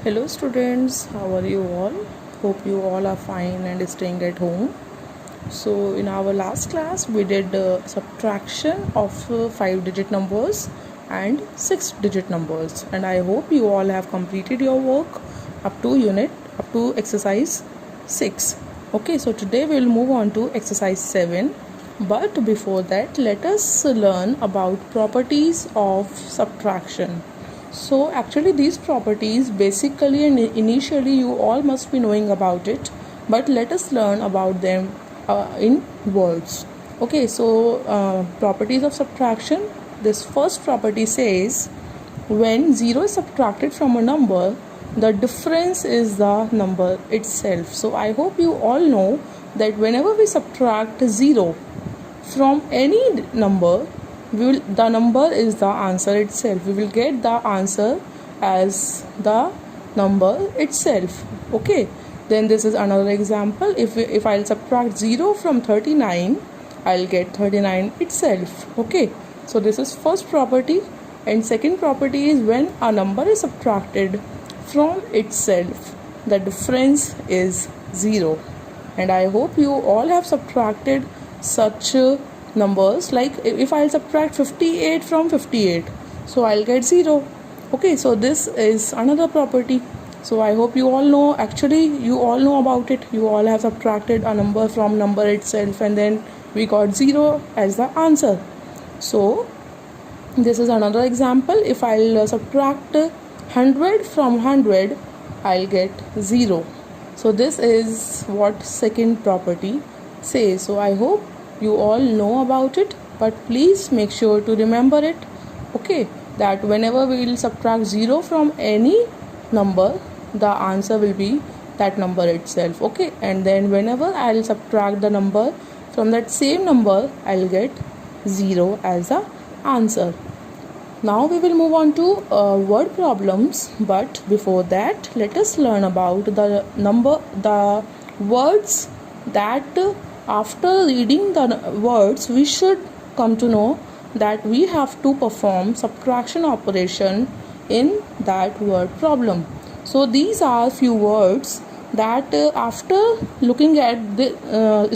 Hello students, how are you all? Hope you all are fine and staying at home. So in our last class we did subtraction of 5-digit numbers and 6-digit numbers, and I hope you all have completed your work up to exercise 6. Okay, so today we will move on to exercise 7, but before that let us learn about properties of subtraction. So actually these properties basically and initially you all must be knowing about it, but let us learn about them in words. Okay, so properties of subtraction. This first property says when 0 is subtracted from a number, the difference is the number itself. So I hope you all know that whenever we subtract 0 from any number, the number is the answer itself. We will get the answer as the number itself. Okay, then this is another example. If I'll subtract 0 from 39, I'll get 39 itself. Okay, so this is first property. And second property is when a number is subtracted from itself, the difference is 0. And I hope you all have subtracted such numbers, like if I'll subtract 58 from 58, so I'll get 0. Okay, so this is another property. So I hope you all know, actually you all know about it. You all have subtracted a number from number itself, and then we got 0 as the answer. So this is another example. If I'll subtract 100 from 100, I'll get 0. So this is what second property says. So I hope you all know about it, but please make sure to remember it. Okay, that whenever we will subtract 0 from any number, the answer will be that number itself. Okay, and then whenever I'll subtract the number from that same number, I'll get 0 as the answer. Now we will move on to word problems, but before that let us learn about the words that after reading the words we should come to know that we have to perform subtraction operation in that word problem. So these are few words that after looking at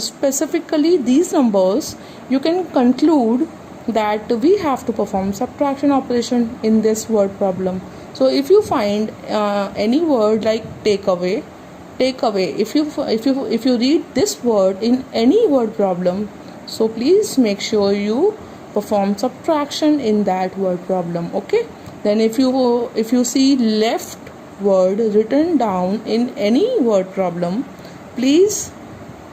specifically these numbers, you can conclude that we have to perform subtraction operation in this word problem. So if you find any word like take away, if you read this word in any word problem, so please make sure you perform subtraction in that word problem. Okay, then if you see left word written down in any word problem, please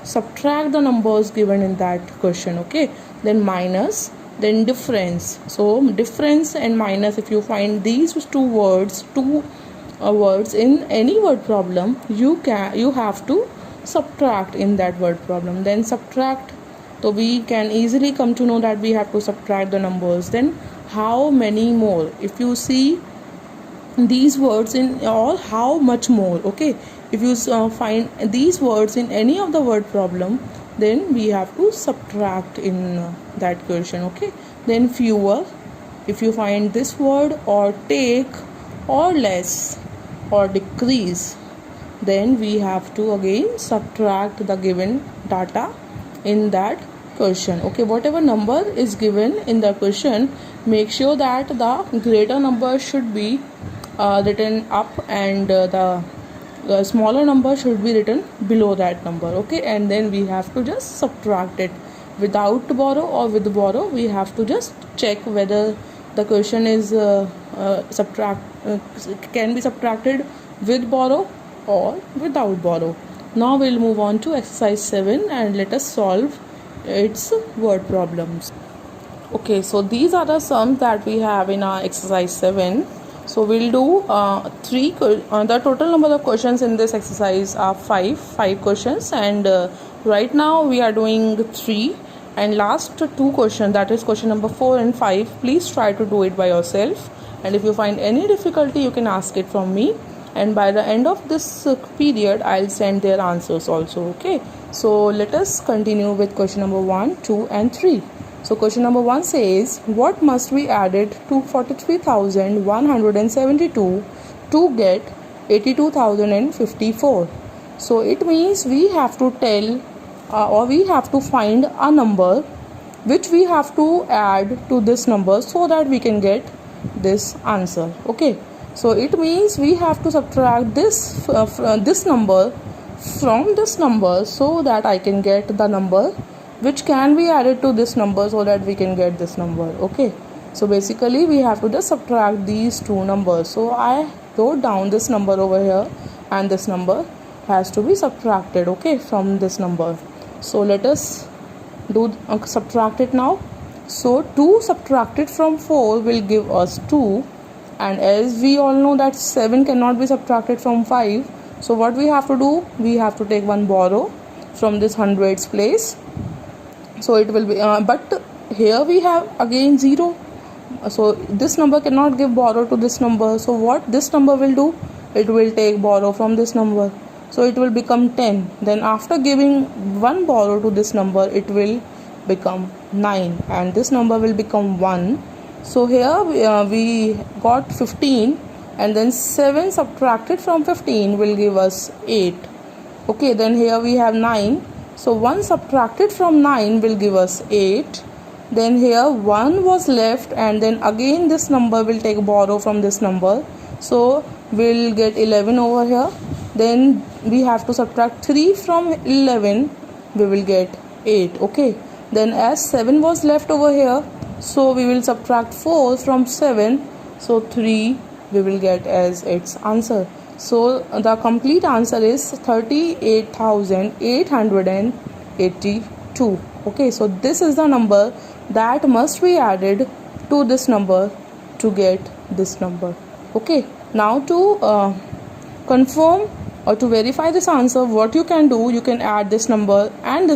subtract the numbers given in that question. Okay, then minus, then difference. So difference and minus, if you find these two words in any word problem, you have to subtract in that word problem. Then subtract, so we can easily come to know that we have to subtract the numbers. Then how many more, if you see these words in all, how much more. Okay, if you find these words in any of the word problem, then we have to subtract in that question. Okay, then fewer, if you find this word, or take, or less, or decrease, then we have to again subtract the given data in that question. Okay, whatever number is given in the question, make sure that the greater number should be written up, and the smaller number should be written below that number. Okay, and then we have to just subtract it without borrow or with borrow. We have to just check whether the question is can be subtracted with borrow or without borrow. Now we'll move on to exercise 7 and let us solve its word problems. Okay, so these are the sums that we have in our exercise 7. So we'll do the total number of questions in this exercise are 5 questions, and right now we are doing 3, and last 2 questions, that is question number 4 and 5, please try to do it by yourself, and if you find any difficulty you can ask it from me, and by the end of this period I'll send their answers also. Okay, so let us continue with question number 1, 2 and 3. So question number 1 says, what must be added to 43,172 to get 82,054. So it means we have to tell or we have to find a number which we have to add to this number so that we can get this answer. Okay, so it means we have to subtract this number from this number so that I can get the number which can be added to this number so that we can get this number. Okay, so basically we have to just subtract these two numbers. So I wrote down this number over here and this number has to be subtracted, okay, from this number. So let us do subtract it now. So 2 subtracted from 4 will give us 2, and as we all know that 7 cannot be subtracted from 5, so what we have to do, we have to take one borrow from this hundreds place. So it will be but here we have again 0, so this number cannot give borrow to this number. So what this number will do, it will take borrow from this number, so it will become 10. Then after giving one borrow to this number, it will become 9 and this number will become 1. So here we got 15, and then 7 subtracted from 15 will give us 8. Okay, then here we have 9, so 1 subtracted from 9 will give us 8. Then here 1 was left, and then again this number will take borrow from this number, so we'll get 11 over here. Then we have to subtract 3 from 11, we will get 8. Okay, then as 7 was left over here, so we will subtract 4 from 7, so 3 we will get as its answer. So the complete answer is 38,882. Okay, so this is the number that must be added to this number to get this number. Okay, now to confirm or to verify this answer, what you can do, you can add this number, and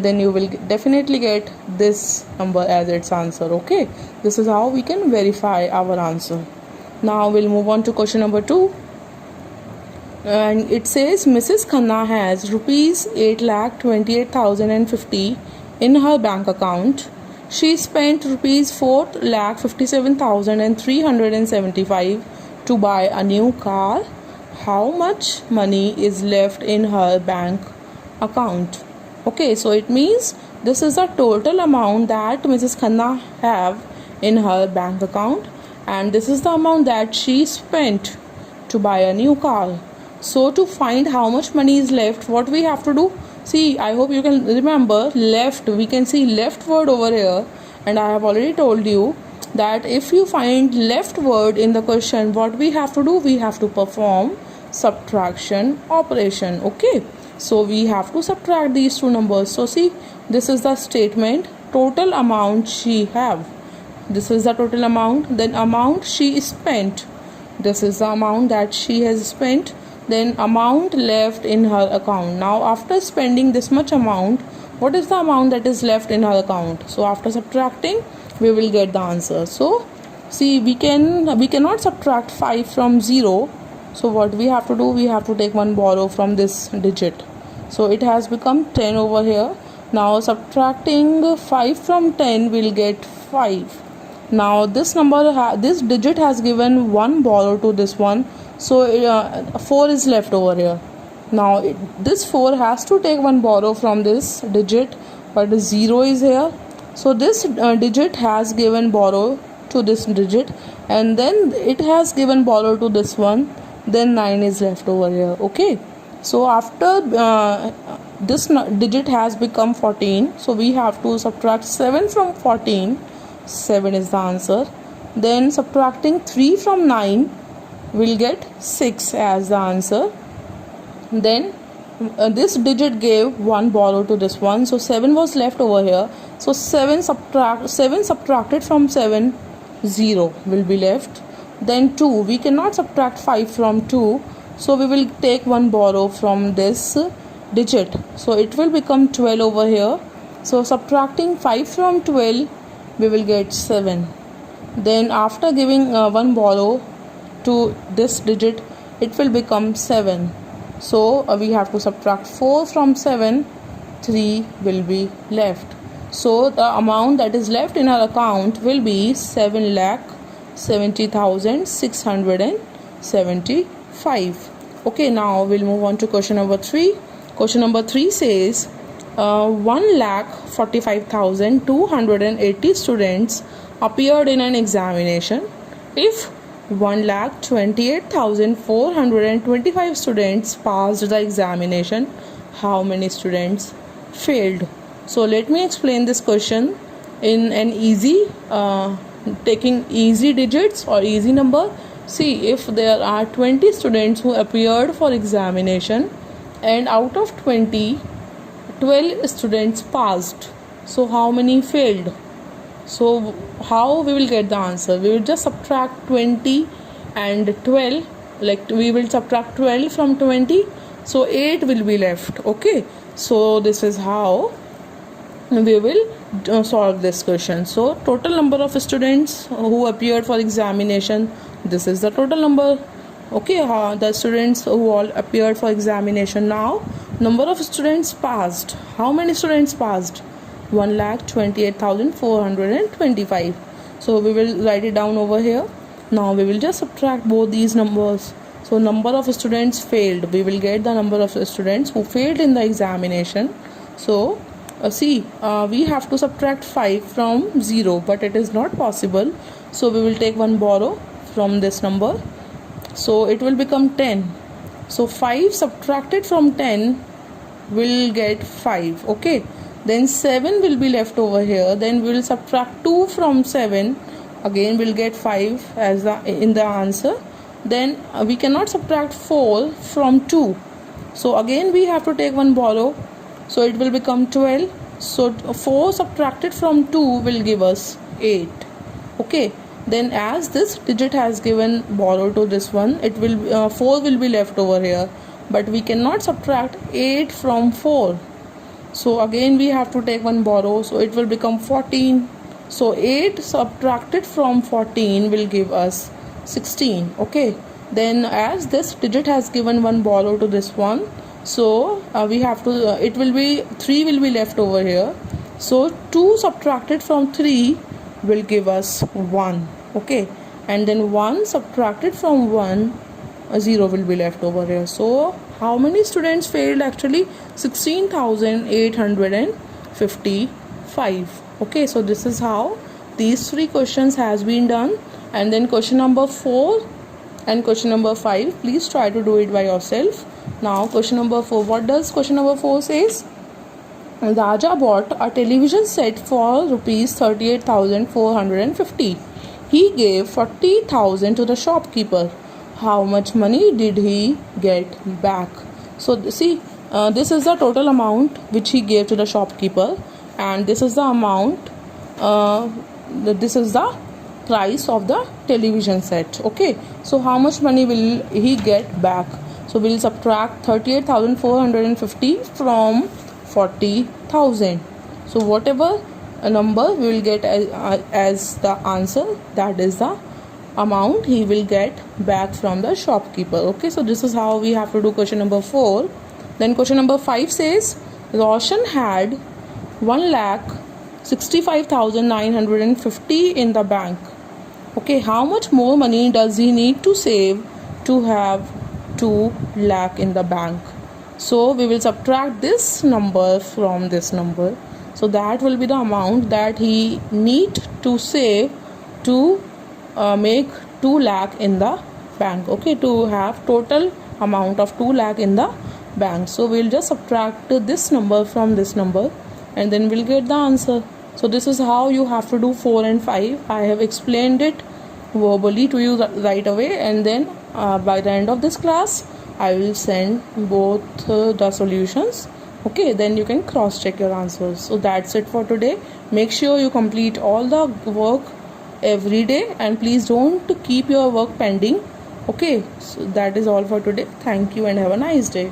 then you will definitely get this number as its answer. Okay, this is how we can verify our answer. Now we'll move on to question number 2, and it says Mrs. Khanna has rupees 8,28,050 in her bank account. She spent rupees 4,57,375 to buy a new car. How much money is left in her bank account? Okay, so it means this is the total amount that Mrs. Khanna have in her bank account, and this is the amount that she spent to buy a new car. So to find how much money is left, what we have to do, see, I hope you can remember left, we can see left word over here, and I have already told you that if you find left word in the question, what we have to do, we have to perform subtraction operation. Okay, so we have to subtract these two numbers. So see, this is the statement, total amount she have, this is the total amount, then amount she spent, this is the amount that she has spent, then amount left in her account. Now after spending this much amount, what is the amount that is left in her account? So after subtracting, we will get the answer. So see, we cannot subtract 5 from 0. So what we have to do, we have to take one borrow from this digit. So it has become 10 over here. Now subtracting 5 from 10 will get 5. Now this number, this digit has given one borrow to this one, so 4 is left over here. Now this 4 has to take one borrow from this digit, but 0 is here, so this digit has given borrow to this digit, and then it has given borrow to this one, then 9 is left over here. Okay, so after this digit has become 14, so we have to subtract 7 from 14. 7 is the answer. Then subtracting 3 from 9 will get 6 as the answer. Then this digit gave one borrow to this one, so 7 was left over here, so 7 subtracted from 7, 0 will be left. Then 2, we cannot subtract 5 from 2, so we will take one borrow from this digit, so it will become 12 over here. So subtracting 5 from 12, we will get 7. Then after giving one borrow to this digit, it will become 7. So we have to subtract 4 from 7, 3 will be left. So the amount that is left in our account will be 7,70,675. 5. Okay, now we'll move on to question number 3. Question number 3 says 1,45,280 students appeared in an examination. If 1,28,425 students passed the examination, how many students failed? So let me explain this question in an easy, taking easy digits or easy number. See, if there are 20 students who appeared for examination and out of 20, 12 students passed, so how many failed? So how we will get the answer? We will just subtract 20 and 12, like we will subtract 12 from 20, so 8 will be left. Okay, so this is how we will solve this question. So total number of students who appeared for examination, this is the total number. Okay, the students who all appeared for examination. Now number of students passed, how many students passed? 1,28,425. so we will write it down over here. Now we will just subtract both these numbers. So number of students failed, we will get the number of students who failed in the examination. So we have to subtract 5 from 0, but it is not possible, so we will take one borrow from this number, so it will become 10. So 5 subtracted from 10 will get 5. Okay, then 7 will be left over here, then we will subtract 2 from 7, again we'll get 5 as in the answer. Then we cannot subtract 4 from 2, so again we have to take one borrow, so it will become 12. So 4 subtracted from 2 will give us 8. Okay, then as this digit has given borrow to this one, it will 4 will be left over here, but we cannot subtract 8 from 4, so again we have to take one borrow, so it will become 14. So 8 subtracted from 14 will give us 16. Okay, then as this digit has given one borrow to this one, so we have to it will be 3 will be left over here, so 2 subtracted from 3 will give us 1. Okay, and then 1 subtracted from 1, 0 will be left over here. So how many students failed? Actually 16,855. Okay, so this is how these 3 questions has been done. And then question number 4 and question number 5, please try to do it by yourself. Now question number 4, what does question number 4 says? Raja bought a television set for rupees 38,450. He gave 40,000 to the shopkeeper. How much money did he get back? So see, this is the total amount which he gave to the shopkeeper, and this is the amount, this is the price of the television set. Okay, so how much money will he get back? So we'll subtract 38,450 from 40,000. So whatever number we will get as the answer, that is the amount he will get back from the shopkeeper. Okay, so this is how we have to do question number 4. Then question number 5 says Roshan had 1,65,950 in the bank. Okay, how much more money does he need to save to have 2 lakh in the bank? So we will subtract this number from this number, so that will be the amount that he need to save to make 2 lakh in the bank. Okay, to have total amount of 2 lakh in the bank. So we'll just subtract this number from this number, and then we'll get the answer. So this is how you have to do 4 and 5. I have explained it verbally to you right away, and then by the end of this class I will send both the solutions. Okay, then you can cross check your answers. So that's it for today. Make sure you complete all the work every day, and please don't keep your work pending. Okay, so that is all for today. Thank you and have a nice day.